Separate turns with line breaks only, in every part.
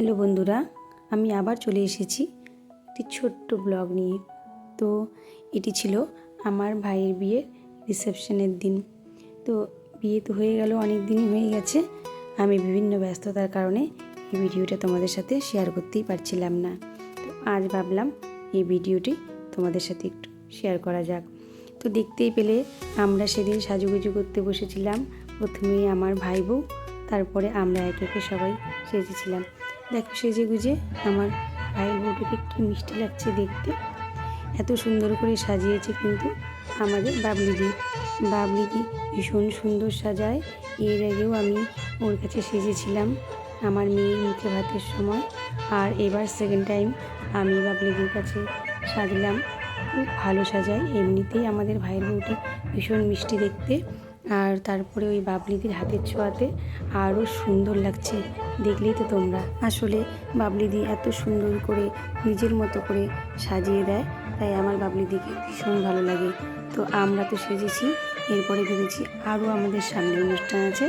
Hello বন্ধুরা, আমি আবার চলে এসেছি একটি ছোট্ট ব্লগ নিয়ে। তো এটি ছিল আমার ভাইয়ের বিয়ের রিসেপশনের দিন। তো বিয়ে তো হয়ে গেল, অনেক দিনই হয়ে গেছে। আমি বিভিন্ন ব্যস্ততার কারণে এই ভিডিওটা তোমাদের সাথে শেয়ার করতেই পারছিলাম না। তো আজ ভাবলাম এই ভিডিওটি তোমাদের সাথে একটু শেয়ার করা যাক। তো দেখতেই পেলে আমরা সেদিন সাজুগুজু করতে বসেছিলাম। প্রথমেই আমার ভাই বউ, তারপরে আমরা একে একে সবাই সেজেছিলাম। দেখো সেজে গুজে আমার ভাইয়ের বউটাকে কী মিষ্টি লাগছে দেখতে। এত সুন্দর করে সাজিয়েছে কিন্তু আমাদের বাবলিদি ভীষণ সুন্দর সাজায়। এর আগেও আমি ওর কাছে সেজেছিলাম আমার মেয়ের মুখে ভাতের সময়, আর এবার সেকেন্ড টাইম আমি বাবলিদির কাছে সাজলাম। খুব ভালো সাজায়, এমনিতেই আমাদের ভাইয়ের বউটি ভীষণ মিষ্টি দেখতে, আর তারপরে ওই বাবলিদির হাতের ছোঁয়াতে আরও সুন্দর লাগছে। দেখলেই তো তোমরা, আসলে বাবলিদি এত সুন্দর করে নিজের মতো করে সাজিয়ে দেয়, তাই আমার বাবলিদিকে ভীষণ ভালো লাগে। তো আমরা তো সেজেছি, এরপরে ভেবেছি আরও আমাদের সামনে অনুষ্ঠান আছে,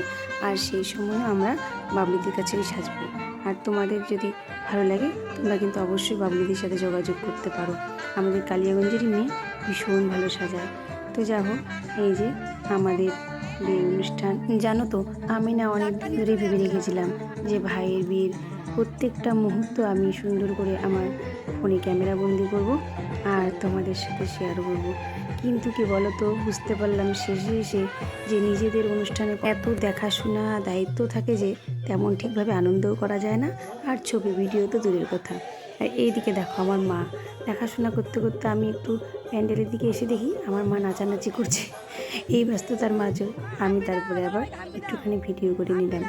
আর সেই সময় আমরা বাবলিদির কাছেই সাজবো। আর তোমাদের যদি ভালো লাগে তোমরা কিন্তু অবশ্যই বাবলিদির সাথে যোগাযোগ করতে পারো। আমাদের কালিয়াগঞ্জেরই মেয়ে, ভীষণ ভালো সাজায়। তো যাই হোক, এই যে আমাদের বিয়ের অনুষ্ঠান। জানো তো, আমি না অনেক দিন ধরে ভেবে রেখেছিলাম যে ভাইয়ের বিয়ের প্রত্যেকটা মুহূর্ত আমি সুন্দর করে আমার ফোনে ক্যামেরা বন্দি করব আর তোমাদের সাথে শেয়ার করব। কিন্তু কি বলো তো, বুঝতে পারলাম শেষে এসে যে নিজেদের অনুষ্ঠানে এত দেখাশোনা দায়িত্ব থাকে যে তেমন ঠিকভাবে আনন্দও করা যায় না, আর ছবি ভিডিও তো দূরের কথা। আর এইদিকে দেখো আমার মা দেখাশোনা করতে করতে আমি একটু প্যান্ডেলের দিকে এসে দেখি আমার মা নাচানাচি করছে। এই ব্যস্ততার মাঝেও আমি তারপরে আবার একটুখানি ভিডিও করে নিলাম।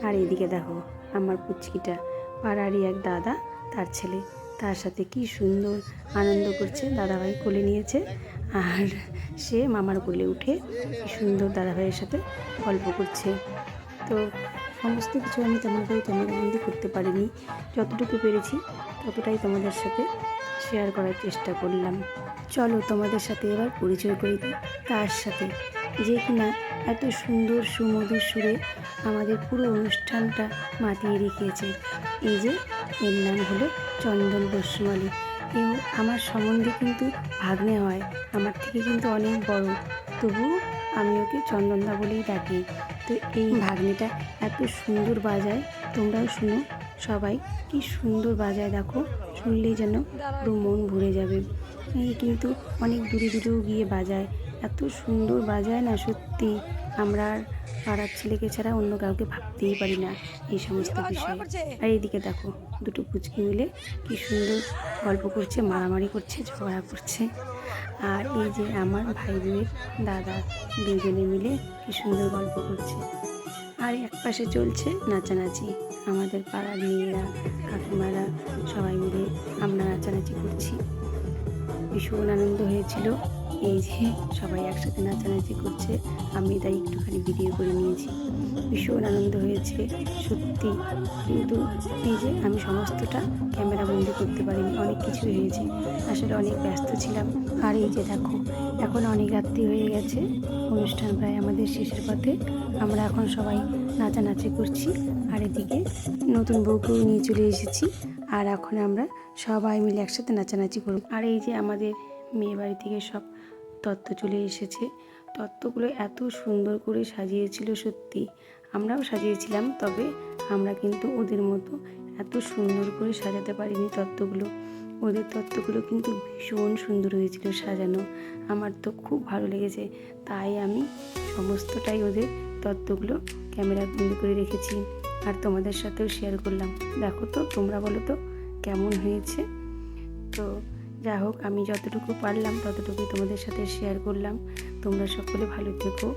আর এইদিকে দেখো আমার পুচকিটা, পাড়ারই এক দাদা, তার ছেলে, তার সাথে কি সুন্দর আনন্দ করছে। দাদাভাই কোলে নিয়েছে আর সে মামার কোলে উঠে কি সুন্দর দাদাভাইয়ের সাথে গল্প করছে। তো সমস্ত কিছু আমি তেমন করে ক্যামেরাবন্দি করতে পারিনি, যতটুকু পেরেছি ততটাই তোমাদের সাথে শেয়ার করার চেষ্টা করলাম। চলো তোমাদের সাথে এবার পরিচয় করে দিই তার সাথে, যে কিনা এত সুন্দর সুমধুর সুরে আমাদের পুরো অনুষ্ঠানটা মাতিয়ে রেখেছে। এই যে এর নাম হলো চন্দন বসুমালী। এও আমার সম্বন্ধে কিন্তু ভাগ্নে হয়, আমার থেকে কিন্তু অনেক বড়, তবুও আমি ওকে চন্দনদা বলেই ডাকি। তো এই ভাগ্নেটা এত সুন্দর বাজায়, তোমরাও শুনো সবাই, কি সুন্দর বাজায় দেখো, শুনলেই যেন পুরো মন ভরে যাবে। এই কিন্তু অনেক দূরে দূরেও গিয়ে বাজায়, এত সুন্দর বাজায় না, সত্যি আমরা পাড়ার ছেলেকে ছাড়া অন্য কাউকে ভাবতেই পারি না এই সমস্ত বিষয়ে। আর এইদিকে দেখো দুটো পুচকি মিলে কি সুন্দর গল্প করছে, মারামারি করছে, ঝগড়া করছে। আর এই যে আমার ভাই বোনের দাদা, দুজনে মিলে কি সুন্দর গল্প করছে। আর এক পাশে চলছে নাচানাচি, আমাদের পাড়ার মেয়েরা, কাকিমারা সবাই মিলে আমরা নাচানাচি করছি। ভীষণ আনন্দ হয়েছিল, এই যে সবাই একসাথে নাচানাচি করছে, আমি তাই একটুখানি ভিডিও করে নিয়েছি। ভীষণ আনন্দ হয়েছে সত্যি, কিন্তু এই যে আমি সমস্তটা ক্যামেরা বন্দি করতে পারিনি, অনেক কিছু হয়েছে, আসলে অনেক ব্যস্ত ছিলাম। আর এই যে দেখো এখন অনেক রাত্রি হয়ে গেছে, অনুষ্ঠান প্রায় আমাদের শেষের পথে, আমরা এখন সবাই নাচানাচি করছি। আর এদিকে নতুন বউকেও নিয়ে চলে এসেছি, আর এখন আমরা সবাই মিলে একসাথে নাচানাচি করব। আর এই যে আমাদের মেয়ে বাড়ি থেকে সব তত্ত্ব চলে এসেছে, তত্ত্বগুলো এত সুন্দর করে সাজিয়েছিল, সত্যি আমরাও সাজিয়েছিলাম, তবে আমরা কিন্তু ওদের মতো এত সুন্দর করে সাজাতে পারিনি তত্ত্বগুলো। ওদের তত্ত্বগুলো কিন্তু ভীষণ সুন্দর হয়েছিল সাজানো, আমার তো খুব ভালো লেগেছে, তাই আমি সমস্তটাই ওদের তত্ত্বগুলো ক্যামেরা বন্দি করে রেখেছি আর তোমাদের সাথেও শেয়ার করলাম। দেখো তো তোমরা বলো তো কেমন হয়েছে। তো যাই হোক, আমি যতটুকু পারলাম ততটুকুই তোমাদের সাথে শেয়ার করলাম। তোমরা সকলে ভালো থেকো,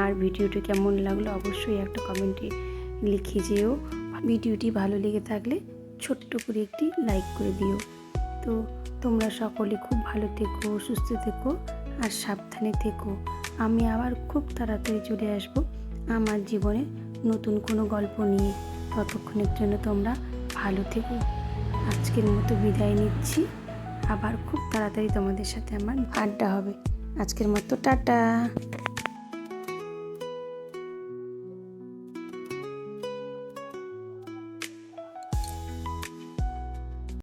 আর ভিডিওটি কেমন লাগলো অবশ্যই একটা কমেন্টে লিখে যেও। ভিডিওটি ভালো লেগে থাকলে ছোট্ট করে একটি লাইক করে দিও। তো তোমরা সকলে খুব ভালো থেকো, সুস্থ থেকো আর সাবধানে থেকো। আমি আবার খুব তাড়াতাড়ি চলে আসবো আমার জীবনে নতুন কোনো গল্প নিয়ে। ততক্ষণের জন্য তোমরা ভালো থেকো। আজকের মতো বিদায় নিচ্ছি, আবার খুব তাড়াতাড়ি তোমাদের সাথে আমার আড্ডা হবে। আজকের মতো টাটা।